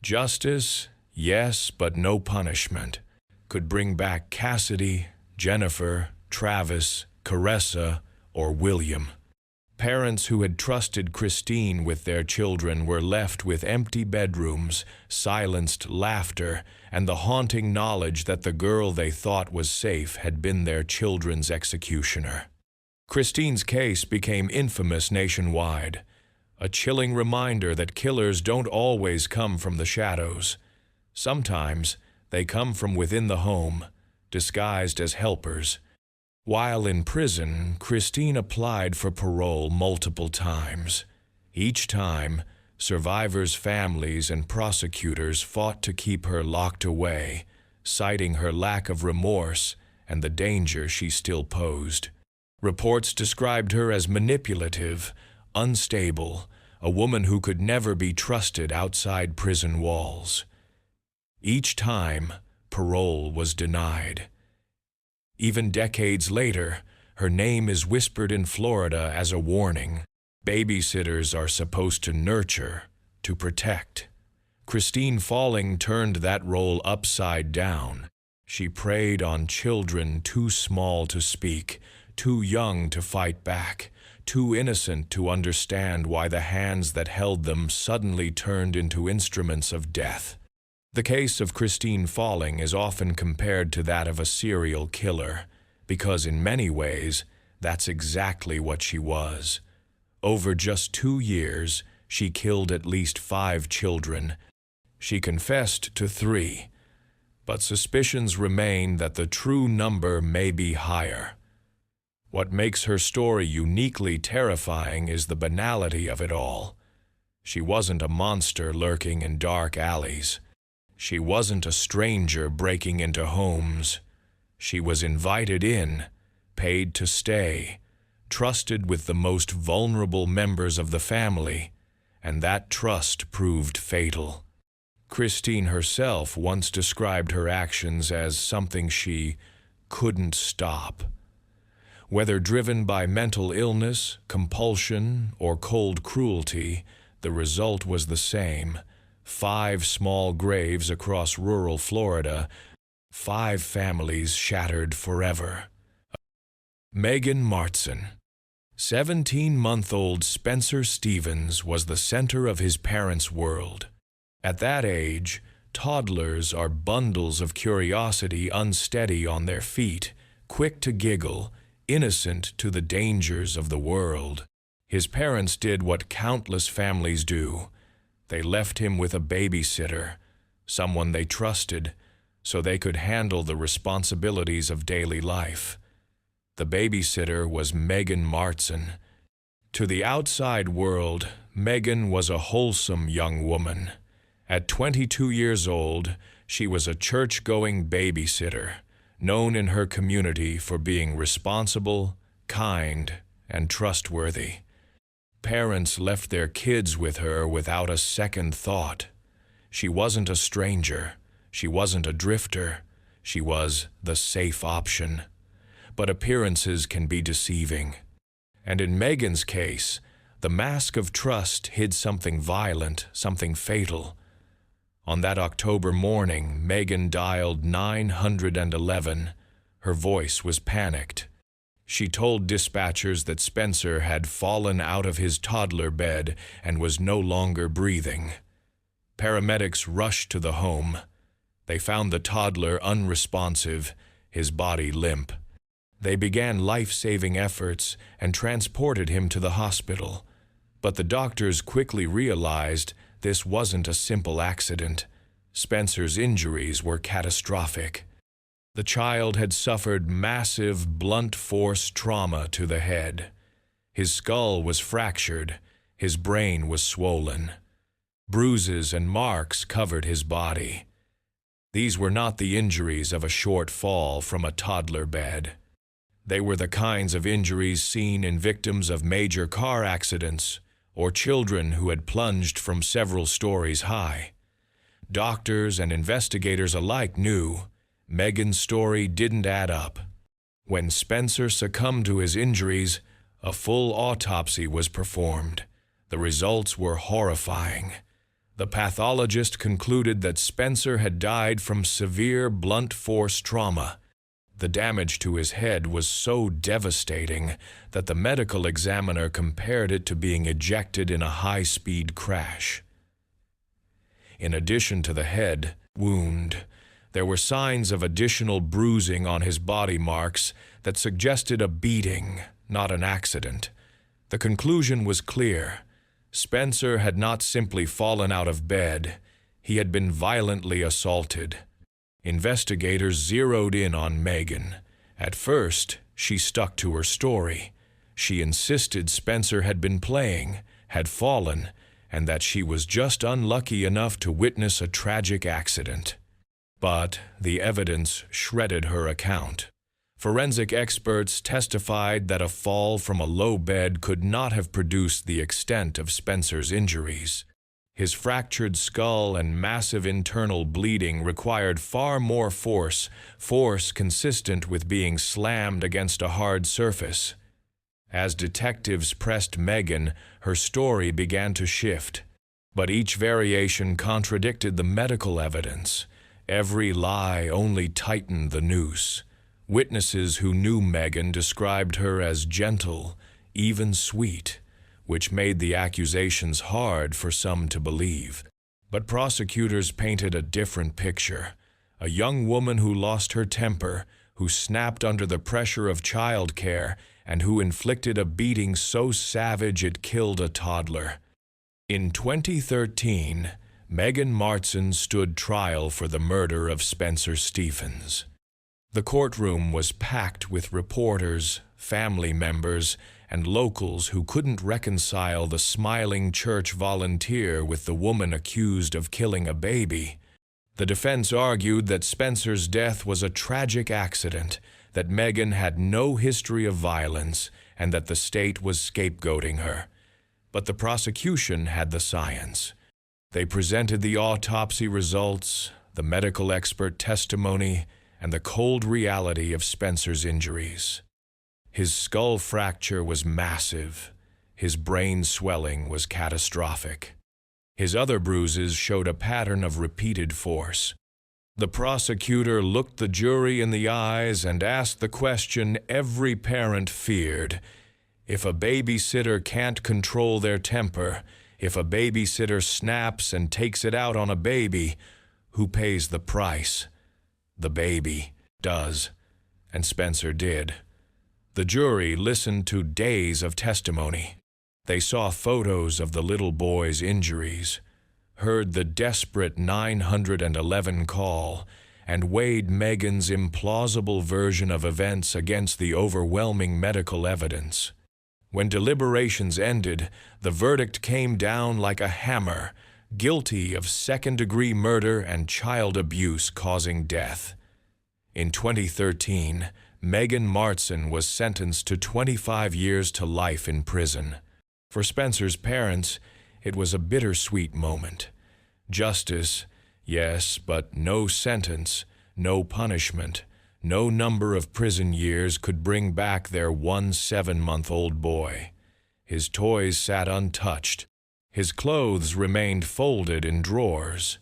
Justice, yes, but no punishment, could bring back Cassidy, Jennifer, Travis, Caressa, or William. Parents who had trusted Christine with their children were left with empty bedrooms, silenced laughter, and the haunting knowledge that the girl they thought was safe had been their children's executioner. Christine's case became infamous nationwide, a chilling reminder that killers don't always come from the shadows. Sometimes they come from within the home, disguised as helpers. While in prison, Christine applied for parole multiple times. Each time, survivors' families and prosecutors fought to keep her locked away, citing her lack of remorse and the danger she still posed. Reports described her as manipulative, unstable, a woman who could never be trusted outside prison walls. Each time, parole was denied. Even decades later, her name is whispered in Florida as a warning. Babysitters are supposed to nurture, to protect. Christine Falling turned that role upside down. She preyed on children too small to speak, too young to fight back, too innocent to understand why the hands that held them suddenly turned into instruments of death. The case of Christine Falling is often compared to that of a serial killer, because in many ways, that's exactly what she was. Over just 2 years, she killed at least 5 children. She confessed to 3, but suspicions remain that the true number may be higher. What makes her story uniquely terrifying is the banality of it all. She wasn't a monster lurking in dark alleys. She wasn't a stranger breaking into homes. She was invited in, paid to stay, trusted with the most vulnerable members of the family, and that trust proved fatal. Christine herself once described her actions as something she couldn't stop. Whether driven by mental illness, compulsion, or cold cruelty, the result was the same: 5 small graves across rural Florida, 5 families shattered forever. Megan Martson. 17-month-old Spencer Stevens was the center of his parents' world. At that age, toddlers are bundles of curiosity, unsteady on their feet, quick to giggle, innocent to the dangers of the world. His parents did what countless families do. They left him with a babysitter, someone they trusted, so they could handle the responsibilities of daily life. The babysitter was Megan Martson. To the outside world, Megan was a wholesome young woman. At 22 years old, she was a church-going babysitter, known in her community for being responsible, kind, and trustworthy. Parents left their kids with her without a second thought. She wasn't a stranger. She wasn't a drifter. She was the safe option. But appearances can be deceiving. And in Megan's case, the mask of trust hid something violent, something fatal. On that October morning, Megan dialed 911. Her voice was panicked. She told dispatchers that Spencer had fallen out of his toddler bed and was no longer breathing. Paramedics rushed to the home. They found the toddler unresponsive, his body limp. They began life-saving efforts and transported him to the hospital. But the doctors quickly realized this wasn't a simple accident. Spencer's injuries were catastrophic. The child had suffered massive, blunt force trauma to the head. His skull was fractured. His brain was swollen. Bruises and marks covered his body. These were not the injuries of a short fall from a toddler bed. They were the kinds of injuries seen in victims of major car accidents or children who had plunged from several stories high. Doctors and investigators alike knew Megan's story didn't add up. When Spencer succumbed to his injuries, a full autopsy was performed. The results were horrifying. The pathologist concluded that Spencer had died from severe blunt force trauma. The damage to his head was so devastating that the medical examiner compared it to being ejected in a high-speed crash. In addition to the head wound, there were signs of additional bruising on his body marks that suggested a beating, not an accident. The conclusion was clear. Spencer had not simply fallen out of bed. He had been violently assaulted. Investigators zeroed in on Megan. At first, she stuck to her story. She insisted Spencer had been playing, had fallen, and that she was just unlucky enough to witness a tragic accident. But the evidence shredded her account. Forensic experts testified that a fall from a low bed could not have produced the extent of Spencer's injuries. His fractured skull and massive internal bleeding required far more force consistent with being slammed against a hard surface. As detectives pressed Megan, her story began to shift. But each variation contradicted the medical evidence. Every lie only tightened the noose. Witnesses who knew Megan described her as gentle, even sweet, which made the accusations hard for some to believe. But prosecutors painted a different picture. A young woman who lost her temper, who snapped under the pressure of childcare, and who inflicted a beating so savage it killed a toddler. In 2013, Megan Martson stood trial for the murder of Spencer Stephens. The courtroom was packed with reporters, family members, and locals who couldn't reconcile the smiling church volunteer with the woman accused of killing a baby. The defense argued that Spencer's death was a tragic accident, that Megan had no history of violence, and that the state was scapegoating her. But the prosecution had the science. They presented the autopsy results, the medical expert testimony, and the cold reality of Spencer's injuries. His skull fracture was massive. His brain swelling was catastrophic. His other bruises showed a pattern of repeated force. The prosecutor looked the jury in the eyes and asked the question every parent feared. If a babysitter can't control their temper, if a babysitter snaps and takes it out on a baby, who pays the price? The baby does, and Spencer did. The jury listened to days of testimony. They saw photos of the little boy's injuries, heard the desperate 911 call, and weighed Megan's implausible version of events against the overwhelming medical evidence. When deliberations ended, the verdict came down like a hammer, guilty of second-degree murder and child abuse causing death. In 2013, Megan Martson was sentenced to 25 years to life in prison. For Spencer's parents, it was a bittersweet moment. Justice, yes, but no sentence, no punishment, no number of prison years could bring back their 7-month-old boy. His toys sat untouched. His clothes remained folded in drawers.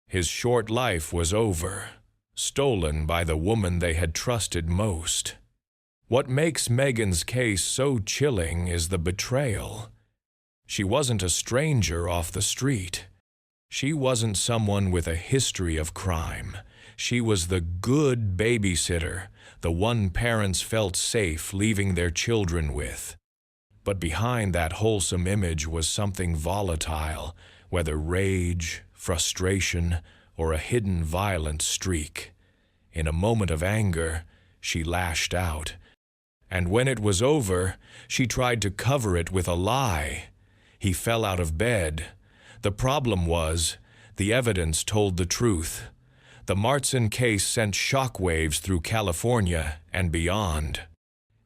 His short life was over, stolen by the woman they had trusted most. What makes Megan's case so chilling is the betrayal. She wasn't a stranger off the street. She wasn't someone with a history of crime. She was the good babysitter, the one parents felt safe leaving their children with. But behind that wholesome image was something volatile, whether rage, frustration, or a hidden violent streak. In a moment of anger, she lashed out. And when it was over, she tried to cover it with a lie. He fell out of bed. The problem was, the evidence told the truth. The Martson case sent shockwaves through California and beyond.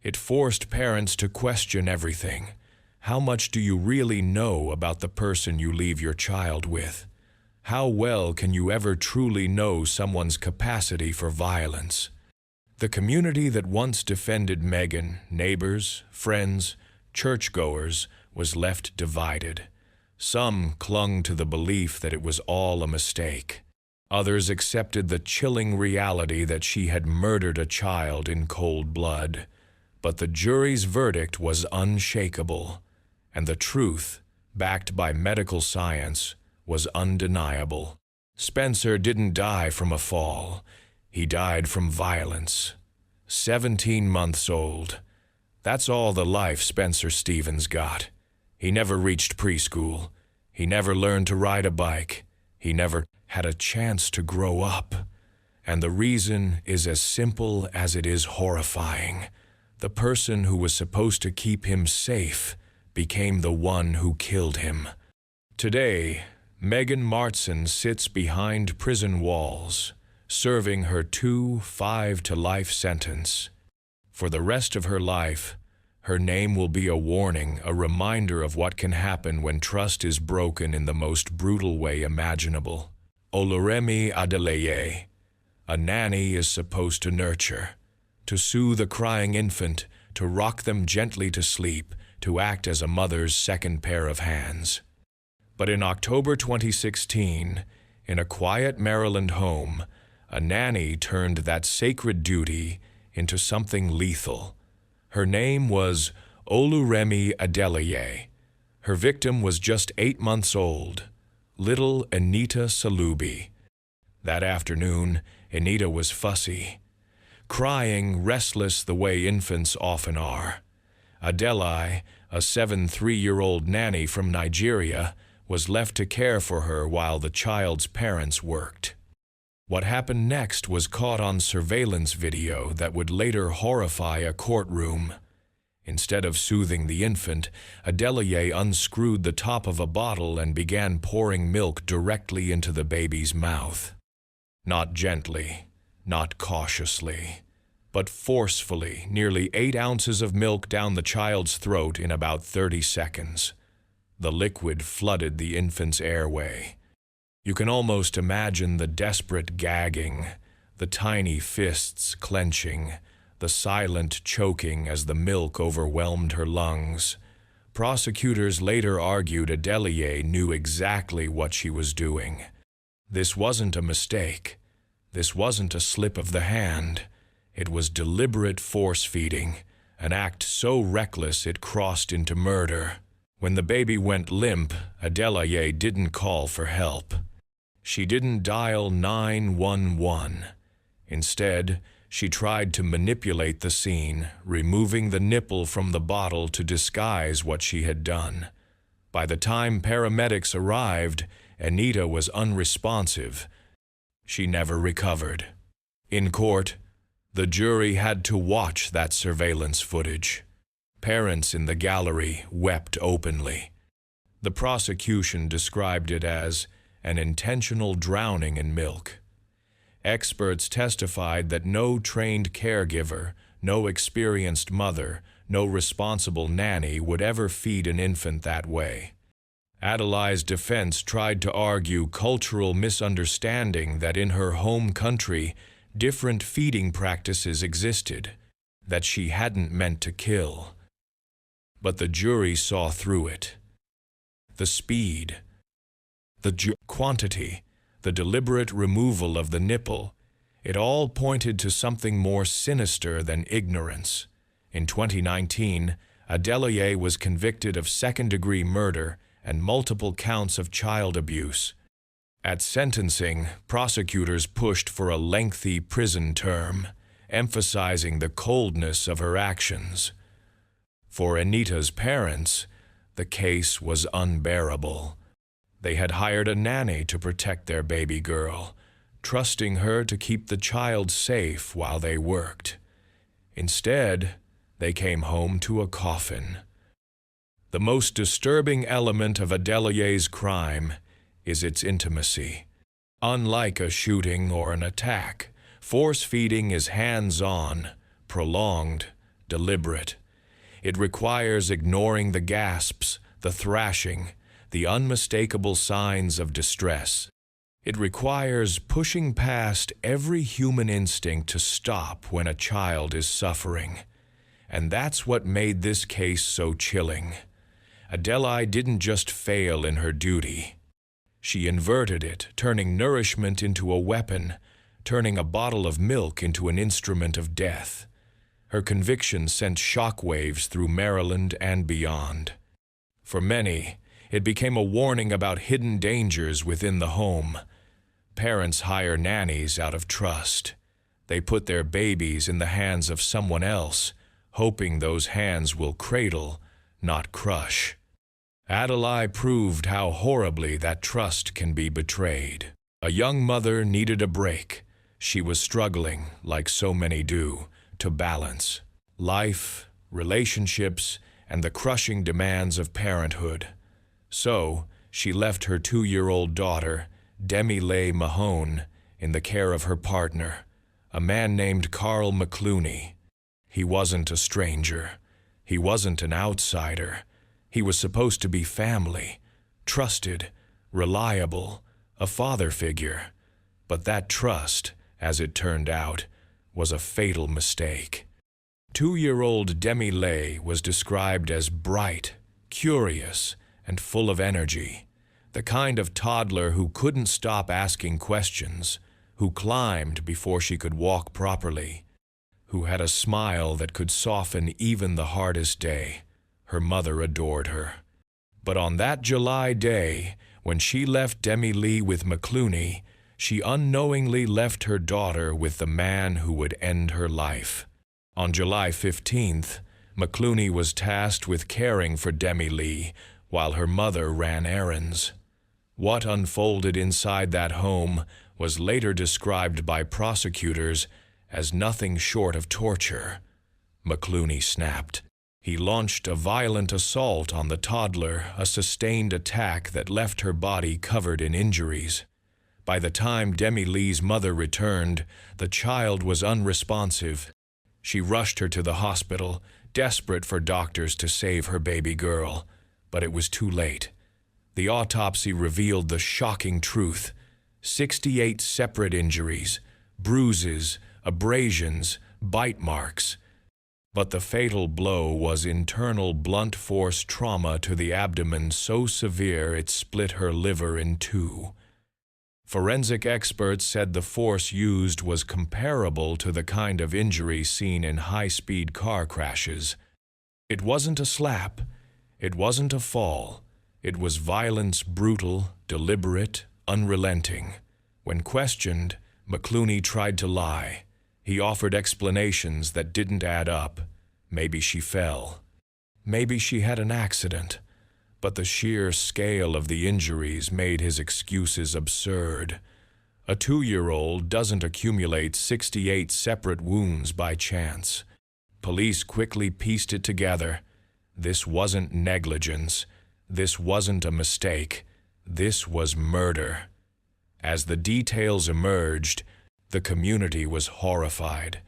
It forced parents to question everything. How much do you really know about the person you leave your child with? How well can you ever truly know someone's capacity for violence? The community that once defended Megan, neighbors, friends, churchgoers, was left divided. Some clung to the belief that it was all a mistake. Others accepted the chilling reality that she had murdered a child in cold blood. But the jury's verdict was unshakable, and the truth, backed by medical science, was undeniable. Spencer didn't die from a fall. He died from violence. 17 months old. That's all the life Spencer Stephens got. He never reached preschool. He never learned to ride a bike. He never had a chance to grow up. And the reason is as simple as it is horrifying. The person who was supposed to keep him safe became the one who killed him. Today, Megan Martson sits behind prison walls, serving her 5-to-life sentence. For the rest of her life, her name will be a warning, a reminder of what can happen when trust is broken in the most brutal way imaginable. Oloremi Adeleye. A nanny is supposed to nurture, to soothe a crying infant, to rock them gently to sleep, to act as a mother's second pair of hands. But in October 2016, in a quiet Maryland home, a nanny turned that sacred duty into something lethal. Her name was Oluremi Adeleye. Her victim was just 8 months old, little Anita Salubi. That afternoon, Anita was fussy, crying, restless the way infants often are. Adeleye, a 7-3-year-old nanny from Nigeria, was left to care for her while the child's parents worked. What happened next was caught on surveillance video that would later horrify a courtroom. Instead of soothing the infant, Adeleye unscrewed the top of a bottle and began pouring milk directly into the baby's mouth. Not gently, not cautiously, but forcefully, nearly 8 ounces of milk down the child's throat in about 30 seconds. The liquid flooded the infant's airway. You can almost imagine the desperate gagging, the tiny fists clenching, the silent choking as the milk overwhelmed her lungs. Prosecutors later argued Adeleye knew exactly what she was doing. This wasn't a mistake. This wasn't a slip of the hand. It was deliberate force-feeding, an act so reckless it crossed into murder. When the baby went limp, Adeleye didn't call for help. She didn't dial 911. Instead, she tried to manipulate the scene, removing the nipple from the bottle to disguise what she had done. By the time paramedics arrived, Anita was unresponsive. She never recovered. In court, the jury had to watch that surveillance footage. Parents in the gallery wept openly. The prosecution described it as an intentional drowning in milk. Experts testified that no trained caregiver, no experienced mother, no responsible nanny would ever feed an infant that way. Adeleye's defense tried to argue cultural misunderstanding that in her home country, different feeding practices existed, that she hadn't meant to kill. But the jury saw through it. The speed, the quantity, the deliberate removal of the nipple, it all pointed to something more sinister than ignorance. In 2019, Adeleye was convicted of second-degree murder and multiple counts of child abuse. At sentencing, prosecutors pushed for a lengthy prison term, emphasizing the coldness of her actions. For Anita's parents, the case was unbearable. They had hired a nanny to protect their baby girl, trusting her to keep the child safe while they worked. Instead, they came home to a coffin. The most disturbing element of Adeleye's crime is its intimacy. Unlike a shooting or an attack, force-feeding is hands-on, prolonged, deliberate. It requires ignoring the gasps, the thrashing, the unmistakable signs of distress. It requires pushing past every human instinct to stop when a child is suffering. And that's what made this case so chilling. Adeleye didn't just fail in her duty. She inverted it, turning nourishment into a weapon, turning a bottle of milk into an instrument of death. Her conviction sent shockwaves through Maryland and beyond. For many, it became a warning about hidden dangers within the home. Parents hire nannies out of trust. They put their babies in the hands of someone else, hoping those hands will cradle, not crush. Adeleye proved how horribly that trust can be betrayed. A young mother needed a break. She was struggling, like so many do, to balance life, relationships, and the crushing demands of parenthood. So, she left her 2-year-old daughter, Demilay Mahone, in the care of her partner, a man named Carl McClooney. He wasn't a stranger. He wasn't an outsider. He was supposed to be family, trusted, reliable, a father figure. But that trust, as it turned out, was a fatal mistake. 2-year-old Demilay was described as bright, curious, and full of energy, the kind of toddler who couldn't stop asking questions, who climbed before she could walk properly, who had a smile that could soften even the hardest day. Her mother adored her. But on that July day, when she left Demi Lee with McClooney, she unknowingly left her daughter with the man who would end her life. On July 15th, McClooney was tasked with caring for Demi Lee while her mother ran errands. What unfolded inside that home was later described by prosecutors as nothing short of torture. McClooney snapped. He launched a violent assault on the toddler, a sustained attack that left her body covered in injuries. By the time Demi Lee's mother returned, the child was unresponsive. She rushed her to the hospital, desperate for doctors to save her baby girl. But it was too late. The autopsy revealed the shocking truth: 68 separate injuries, bruises, abrasions, bite marks. But the fatal blow was internal blunt force trauma to the abdomen so severe it split her liver in two. Forensic experts said the force used was comparable to the kind of injury seen in high-speed car crashes. It wasn't a slap. It wasn't a fall. It was violence, brutal, deliberate, unrelenting. When questioned, McClooney tried to lie. He offered explanations that didn't add up. Maybe she fell. Maybe she had an accident. But the sheer scale of the injuries made his excuses absurd. A 2-year-old doesn't accumulate 68 separate wounds by chance. Police quickly pieced it together. This wasn't negligence. This wasn't a mistake. This was murder. As the details emerged, the community was horrified.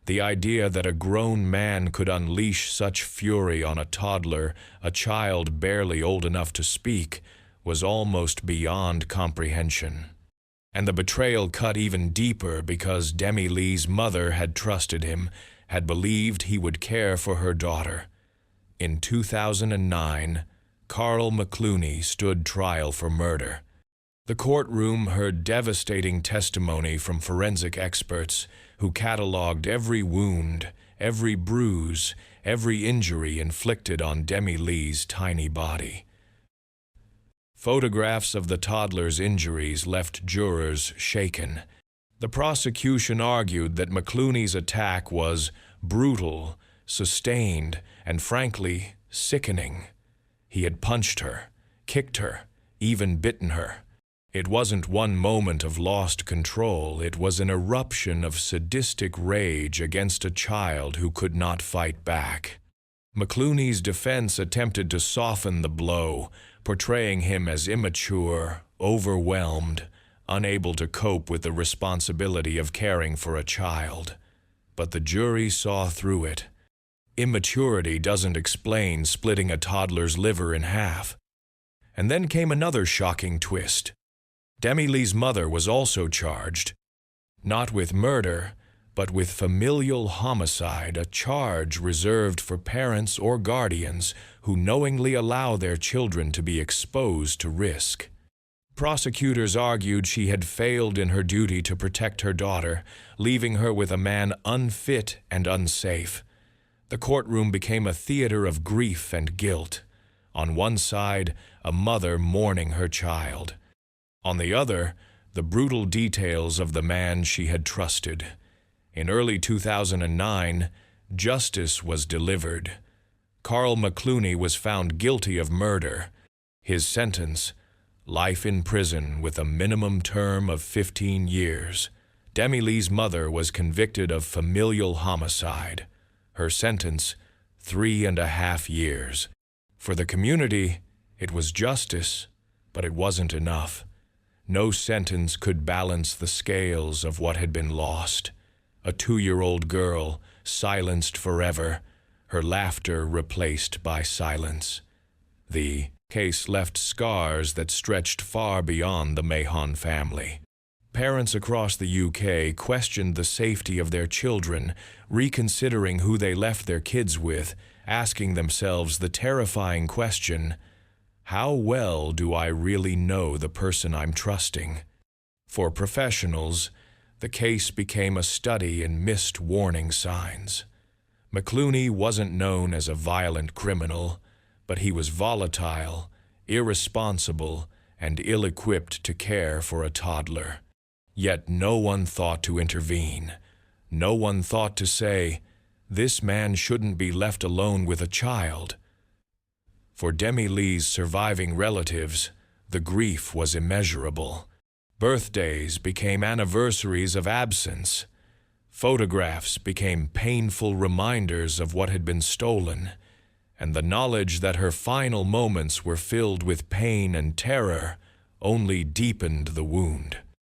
The idea that a grown man could unleash such fury on a toddler, a child barely old enough to speak, was almost beyond comprehension. And the betrayal cut even deeper because Demi Lee's mother had trusted him, had believed he would care for her daughter. In 2009, Carl McClooney stood trial for murder. The courtroom heard devastating testimony from forensic experts who cataloged every wound, every bruise, every injury inflicted on Demi Lee's tiny body. Photographs of the toddler's injuries left jurors shaken. The prosecution argued that McClooney's attack was brutal, sustained, and frankly, sickening. He had punched her, kicked her, even bitten her. It wasn't one moment of lost control, it was an eruption of sadistic rage against a child who could not fight back. McClooney's defense attempted to soften the blow, portraying him as immature, overwhelmed, unable to cope with the responsibility of caring for a child. But the jury saw through it. Immaturity doesn't explain splitting a toddler's liver in half. And then came another shocking twist. Demi Lee's mother was also charged, not with murder, but with familial homicide, a charge reserved for parents or guardians who knowingly allow their children to be exposed to risk. Prosecutors argued she had failed in her duty to protect her daughter, leaving her with a man unfit and unsafe. The courtroom became a theater of grief and guilt. On one side, a mother mourning her child. On the other, the brutal details of the man she had trusted. In early 2009, justice was delivered. Carl McClooney was found guilty of murder. His sentence, life in prison with a minimum term of 15 years. Demi Lee's mother was convicted of familial homicide. Her sentence, 3.5 years. For the community, it was justice, but it wasn't enough. No sentence could balance the scales of what had been lost. A 2-year-old girl, silenced forever, her laughter replaced by silence. The case left scars that stretched far beyond the Mahon family. Parents across the UK questioned the safety of their children, reconsidering who they left their kids with, asking themselves the terrifying question, how well do I really know the person I'm trusting? For professionals, the case became a study in missed warning signs. McClooney wasn't known as a violent criminal, but he was volatile, irresponsible, and ill-equipped to care for a toddler. Yet no one thought to intervene. No one thought to say, "This man shouldn't be left alone with a child." For Demi Lee's surviving relatives, the grief was immeasurable. Birthdays became anniversaries of absence. Photographs became painful reminders of what had been stolen, and the knowledge that her final moments were filled with pain and terror only deepened the wound.